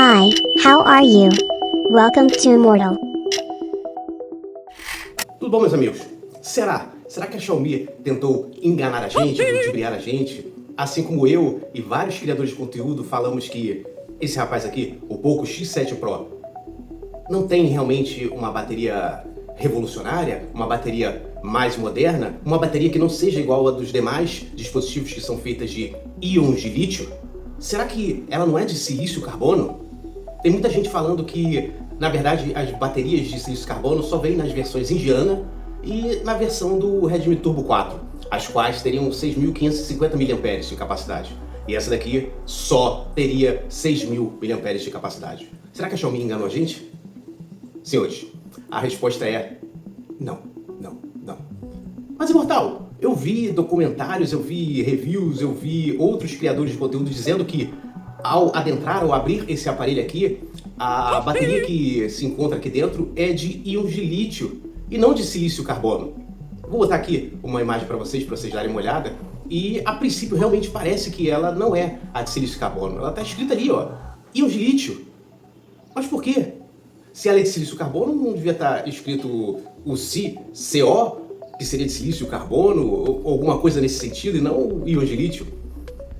Hi, how are you? Welcome to Immortal. Tudo bom, meus amigos? Será que a Xiaomi tentou enganar a gente, ludibriar a gente? Assim como eu e vários criadores de conteúdo falamos que esse rapaz aqui, o Poco X7 Pro, não tem realmente uma bateria revolucionária, uma bateria mais moderna, uma bateria que não seja igual a dos demais dispositivos que são feitas de íons de lítio? Será que ela não é de silício carbono? Tem muita gente falando que, na verdade, as baterias de silício carbono só vêm nas versões indiana e na versão do Redmi Turbo 4, as quais teriam 6.550 mAh de capacidade. E essa daqui só teria 6.000 mAh de capacidade. Será que a Xiaomi enganou a gente? Senhores, a resposta é não. Mas, Imortal, eu vi documentários, eu vi reviews, eu vi outros criadores de conteúdo dizendo que ao adentrar ou abrir esse aparelho aqui, a bateria que se encontra aqui dentro é de íons de lítio e não de silício carbono. Vou botar aqui uma imagem para vocês darem uma olhada. E a princípio realmente parece que ela não é a de silício carbono. Ela está escrita ali, ó, íons de lítio. Mas por quê? Se ela é de silício carbono, não devia estar escrito o CO, que seria de silício carbono, ou alguma coisa nesse sentido, e não íons de lítio?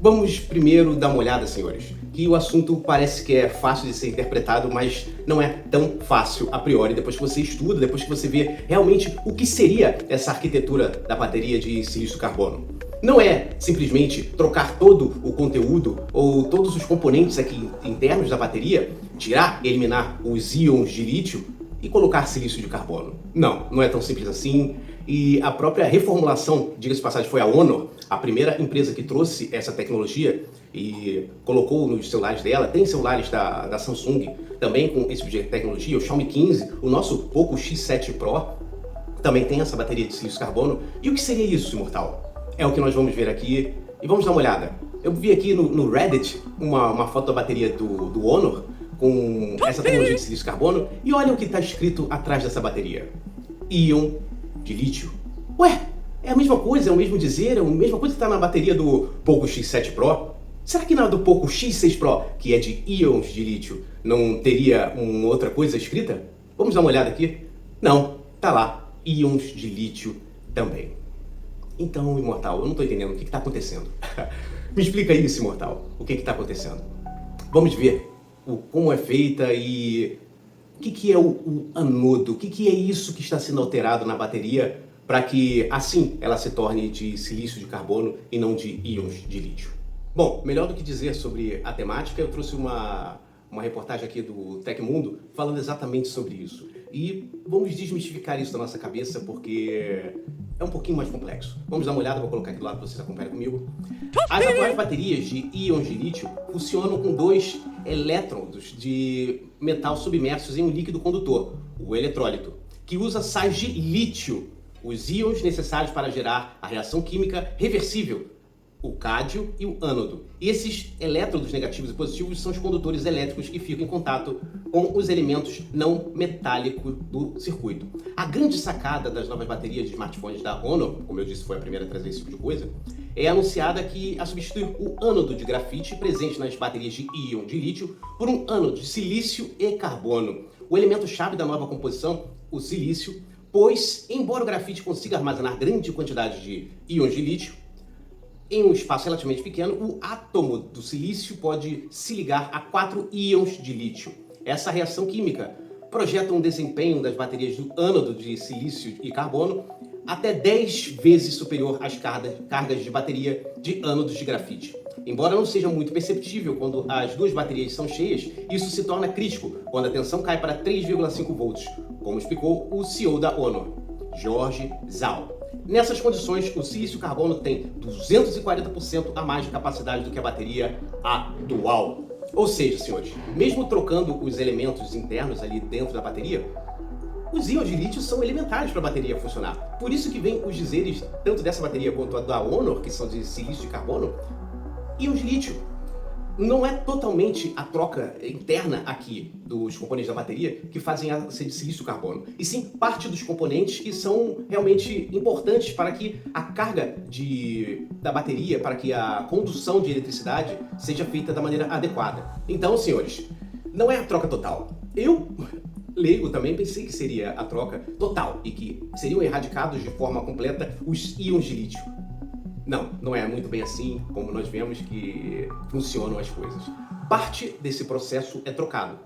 Vamos primeiro dar uma olhada, senhores, que o assunto parece que é fácil de ser interpretado, mas não é tão fácil a priori, depois que você estuda, depois que você vê realmente o que seria essa arquitetura da bateria de silício carbono. Não é simplesmente trocar todo o conteúdo ou todos os componentes aqui internos da bateria, tirar e eliminar os íons de lítio e colocar silício de carbono. Não é tão simples assim. E a própria reformulação, diga-se de passagem, foi a Honor, a primeira empresa que trouxe essa tecnologia e colocou nos celulares dela. Tem celulares da Samsung também com esse tipo de tecnologia, o Xiaomi 15, o nosso Poco X7 Pro também tem essa bateria de silício carbono. E o que seria isso, Imortal? É o que nós vamos ver aqui e vamos dar uma olhada. Eu vi aqui no Reddit uma foto da bateria do Honor com essa tecnologia de silício carbono e olha o que está escrito atrás dessa bateria: íon de lítio. Ué, é a mesma coisa, é o mesmo dizer, é a mesma coisa que está na bateria do Poco X7 Pro? Será que na do Poco X6 Pro, que é de íons de lítio, não teria uma outra coisa escrita? Vamos dar uma olhada aqui? Não, tá lá, íons de lítio também. Então, Imortal, eu não estou entendendo o que está acontecendo. Me explica isso, Imortal, o que está acontecendo. Vamos ver como é feita e o que é o anodo, o que é isso que está sendo alterado na bateria para que, assim, ela se torne de silício de carbono e não de íons de lítio. Bom, melhor do que dizer sobre a temática, eu trouxe uma reportagem aqui do Tecmundo falando exatamente sobre isso. E vamos desmistificar isso da nossa cabeça porque é um pouquinho mais complexo. Vamos dar uma olhada, vou colocar aqui do lado para vocês acompanharem comigo. As atuais baterias de íons de lítio funcionam com dois elétrodos de metal submersos em um líquido condutor, o eletrólito, que usa sais de lítio, os íons necessários para gerar a reação química reversível, o cádio e o ânodo. E esses elétrodos negativos e positivos são os condutores elétricos que ficam em contato com os elementos não metálicos do circuito. A grande sacada das novas baterias de smartphones da Honor, como eu disse, foi a primeira a trazer esse tipo de coisa, é anunciada que a substituir o ânodo de grafite presente nas baterias de íon de lítio por um ânodo de silício e carbono. O elemento-chave da nova composição, o silício, pois, embora o grafite consiga armazenar grande quantidade de íons de lítio, em um espaço relativamente pequeno, o átomo do silício pode se ligar a 4 íons de lítio. Essa reação química projeta um desempenho das baterias do ânodo de silício e carbono até 10 vezes superior às cargas de bateria de ânodos de grafite. Embora não seja muito perceptível quando as duas baterias são cheias, isso se torna crítico quando a tensão cai para 3,5 volts, como explicou o CEO da Honor, Jorge Zhao. Nessas condições, o silício carbono tem 240% a mais de capacidade do que a bateria atual. Ou seja, senhores, mesmo trocando os elementos internos ali dentro da bateria, os íons de lítio são elementares para a bateria funcionar. Por isso que vem os dizeres, tanto dessa bateria quanto a da Honor, que são de silício de carbono, íons de lítio. Não é totalmente a troca interna aqui dos componentes da bateria que fazem ela ser de silício carbono, e sim parte dos componentes que são realmente importantes para que a carga da bateria, para que a condução de eletricidade seja feita da maneira adequada. Então, senhores, não é a troca total. Eu, leigo, também pensei que seria a troca total e que seriam erradicados de forma completa os íons de lítio. Não, não é muito bem assim como nós vemos que funcionam as coisas. Parte desse processo é trocado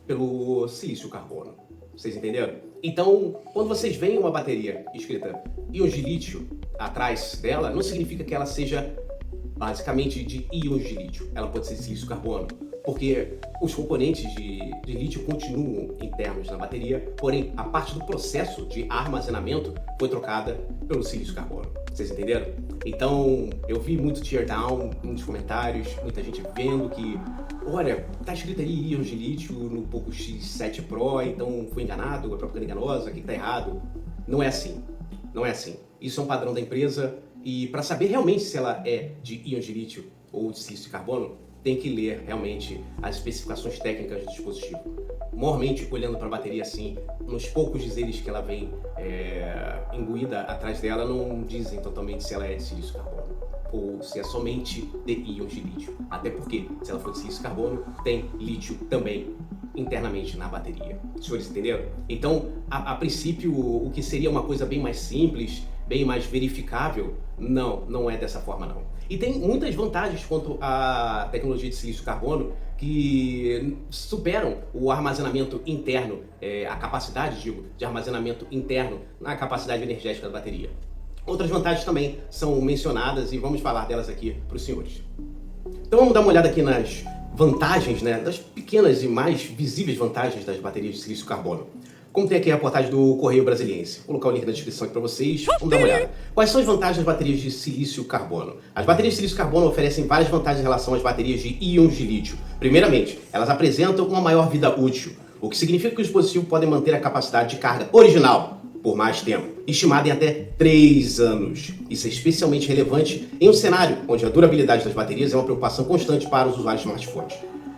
pelo silício-carbono. Vocês entenderam? Então, quando vocês veem uma bateria escrita íons de lítio atrás dela, não significa que ela seja basicamente de íons de lítio. Ela pode ser silício-carbono, porque os componentes de lítio continuam internos na bateria, porém a parte do processo de armazenamento foi trocada pelo silício-carbono. Vocês entenderam? Então, eu vi muito tear down nos comentários, muita gente vendo que, olha, tá escrito ali íons de lítio no Poco X7 Pro, então foi enganado, é propaganda enganosa, o que tá errado? Não é assim. Não é assim. Isso é um padrão da empresa e para saber realmente se ela é de íons de lítio ou de silício de carbono, tem que ler realmente as especificações técnicas do dispositivo. Mormente, olhando para a bateria assim, nos poucos dizeres que ela vem imbuída atrás dela, não dizem totalmente se ela é de silício carbono ou se é somente de íons de lítio. Até porque, se ela for de silício carbono, tem lítio também internamente na bateria. Os senhores entenderam? Então, a princípio, o que seria uma coisa bem mais simples, bem mais verificável, não é dessa forma não. E tem muitas vantagens quanto à tecnologia de silício carbono que superam o armazenamento interno, a capacidade, de armazenamento interno na capacidade energética da bateria. Outras vantagens também são mencionadas e vamos falar delas aqui para os senhores. Então vamos dar uma olhada aqui nas vantagens, né, das pequenas e mais visíveis vantagens das baterias de silício carbono. Como tem aqui a reportagem do Correio Brasiliense. Vou colocar o link na descrição aqui para vocês. Vamos dar uma olhada. Quais são as vantagens das baterias de silício carbono? As baterias de silício carbono oferecem várias vantagens em relação às baterias de íons de lítio. Primeiramente, elas apresentam uma maior vida útil, o que significa que os dispositivos podem manter a capacidade de carga original por mais tempo, estimada em até 3 anos. Isso é especialmente relevante em um cenário onde a durabilidade das baterias é uma preocupação constante para os usuários de smartphones.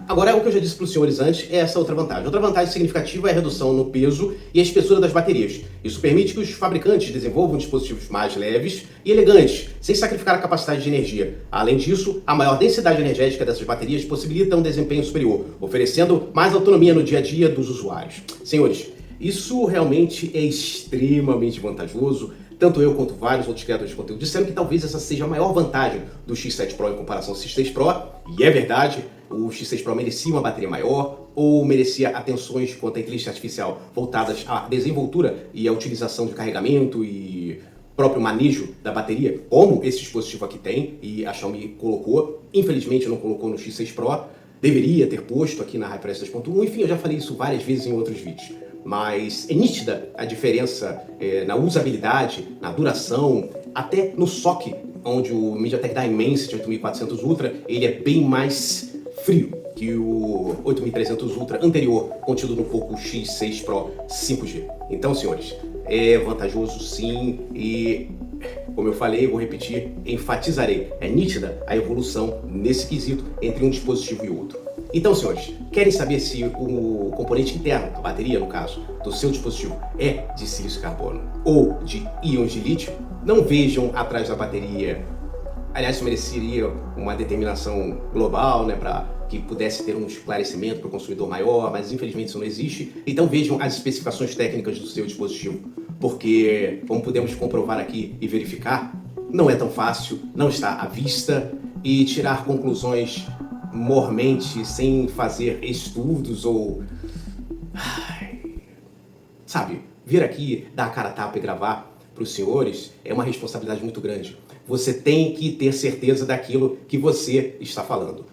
Agora, o que eu já disse para os senhores antes é essa outra vantagem. Outra vantagem significativa é a redução no peso e a espessura das baterias. Isso permite que os fabricantes desenvolvam dispositivos mais leves e elegantes, sem sacrificar a capacidade de energia. Além disso, a maior densidade energética dessas baterias possibilita um desempenho superior, oferecendo mais autonomia no dia a dia dos usuários. Senhores, isso realmente é extremamente vantajoso. Tanto eu quanto vários outros criadores de conteúdo disseram que talvez essa seja a maior vantagem do X7 Pro em comparação ao X6 Pro, e é verdade, o X6 Pro merecia uma bateria maior ou merecia atenções quanto à inteligência artificial voltadas à desenvoltura e à utilização de carregamento e próprio manejo da bateria, como esse dispositivo aqui tem e a Xiaomi colocou, infelizmente não colocou no X6 Pro, deveria ter posto aqui na HyperX 2.1, enfim, eu já falei isso várias vezes em outros vídeos. Mas é nítida a diferença na usabilidade, na duração, até no SoC, onde o MediaTek Dimensity 8400 Ultra ele é bem mais frio que o 8300 Ultra anterior, contido no Poco X6 Pro 5G. Então, senhores, é vantajoso sim e, como eu falei, vou repetir, enfatizarei, é nítida a evolução nesse quesito entre um dispositivo e outro. Então, senhores, querem saber se o componente interno, a bateria no caso, do seu dispositivo é de silício carbono ou de íons de lítio? Não vejam atrás da bateria. Aliás, isso mereceria uma determinação global, né, para que pudesse ter um esclarecimento para o consumidor maior, mas infelizmente isso não existe. Então vejam as especificações técnicas do seu dispositivo, porque, como podemos comprovar aqui e verificar, não é tão fácil, não está à vista, e tirar conclusões mormente, sem fazer estudos ou... Sabe, vir aqui, dar a cara a tapa e gravar para os senhores é uma responsabilidade muito grande. Você tem que ter certeza daquilo que você está falando.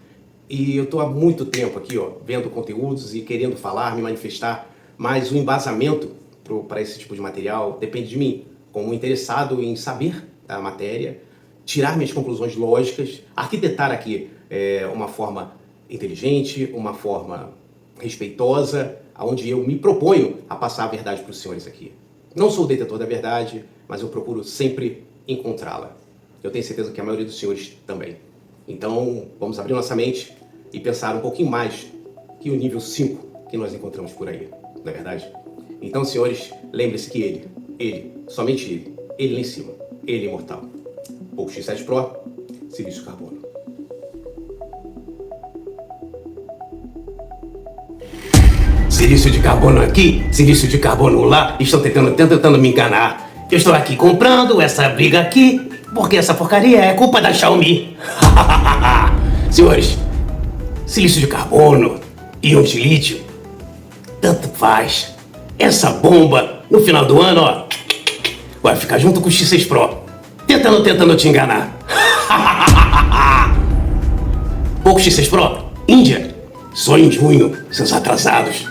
E eu estou há muito tempo aqui, ó, vendo conteúdos e querendo falar, me manifestar, mas o embasamento para esse tipo de material depende de mim, como interessado em saber da matéria, tirar minhas conclusões lógicas, arquitetar aqui uma forma inteligente, uma forma respeitosa, onde eu me proponho a passar a verdade para os senhores aqui. Não sou o detetor da verdade, mas eu procuro sempre encontrá-la. Eu tenho certeza que a maioria dos senhores também. Então, vamos abrir nossa mente e pensar um pouquinho mais que o nível 5 que nós encontramos por aí, não é verdade? Então, senhores, lembre-se que ele, somente ele lá em cima, ele é imortal. Poco X7 Pro, silício carbono. Silício de carbono aqui, silício de carbono lá, estão tentando me enganar. Eu estou aqui comprando essa briga aqui, porque essa porcaria é culpa da Xiaomi. Senhores, silício de carbono, íon de lítio, tanto faz. Essa bomba, no final do ano, ó, vai ficar junto com o X6 Pro, tentando te enganar. Pouco X6 Pro, Índia, só em junho, seus atrasados.